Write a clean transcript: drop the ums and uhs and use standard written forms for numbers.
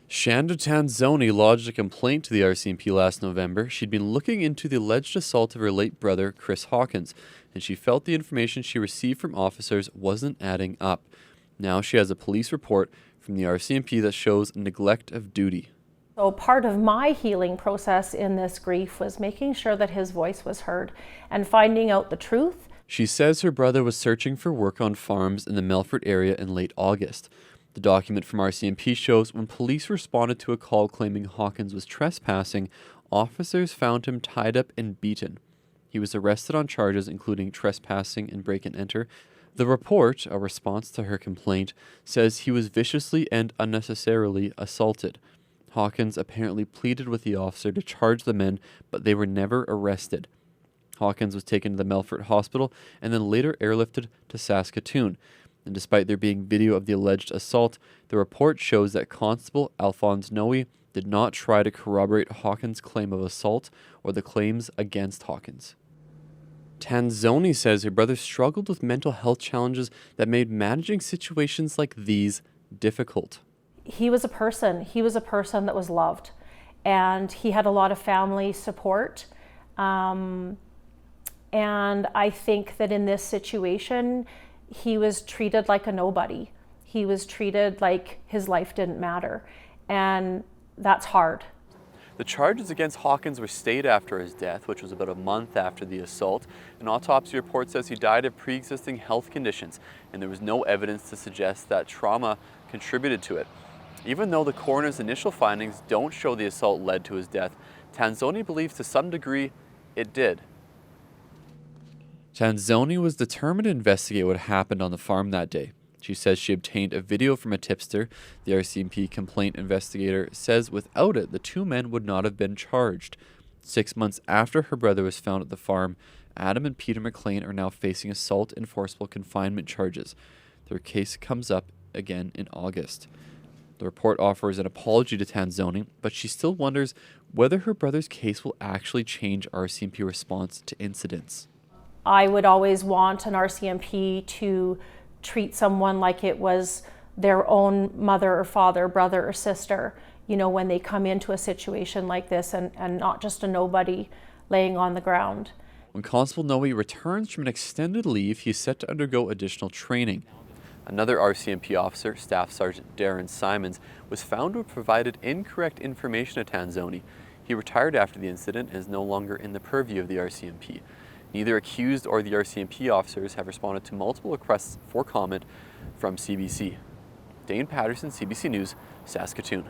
Shanda Tanzoni lodged a complaint to the RCMP last November. She'd been looking into the alleged assault of her late brother, Chris Hawkins, and she felt the information she received from officers wasn't adding up. Now she has a police report from the RCMP that shows neglect of duty. So part of my healing process in this grief was making sure that his voice was heard and finding out the truth. She says her brother was searching for work on farms in the Melfort area in late August. The document from RCMP shows when police responded to a call claiming Hawkins was trespassing, officers found him tied up and beaten. He was arrested on charges including trespassing and break and enter. The report, a response to her complaint, says he was viciously and unnecessarily assaulted. Hawkins apparently pleaded with the officer to charge the men, but they were never arrested. Hawkins was taken to the Melfort Hospital and then later airlifted to Saskatchewan. And despite there being video of the alleged assault, the report shows that Constable Alphonse Noe did not try to corroborate Hawkins' claim of assault or the claims against Hawkins. Tanzoni says her brother struggled with mental health challenges that made managing situations like these difficult. He was a person that was loved, and he had a lot of family support. And I think that in this situation, he was treated like a nobody. He was treated like his life didn't matter, and that's hard. The charges against Hawkins were stayed after his death, which was about a month after the assault. An autopsy report says he died of pre-existing health conditions, and there was no evidence to suggest that trauma contributed to it. Even though the coroner's initial findings don't show the assault led to his death, Tanzoni believes to some degree it did. Tanzoni was determined to investigate what happened on the farm that day. She says she obtained a video from a tipster. The RCMP complaint investigator says without it, the two men would not have been charged. 6 months after her brother was found at the farm, Adam and Peter McLean are now facing assault and forcible confinement charges. Their case comes up again in August. The report offers an apology to Tanzoni, but she still wonders whether her brother's case will actually change RCMP response to incidents. I would always want an RCMP to treat someone like it was their own mother or father, brother or sister, when they come into a situation like this, and not just a nobody laying on the ground. When Constable Noe returns from an extended leave, he's set to undergo additional training. Another RCMP officer, Staff Sergeant Darren Simons, was found to have provided incorrect information to Tanzoni. He retired after the incident and is no longer in the purview of the RCMP. Neither accused or the RCMP officers have responded to multiple requests for comment from CBC. Dane Patterson, CBC News, Saskatoon.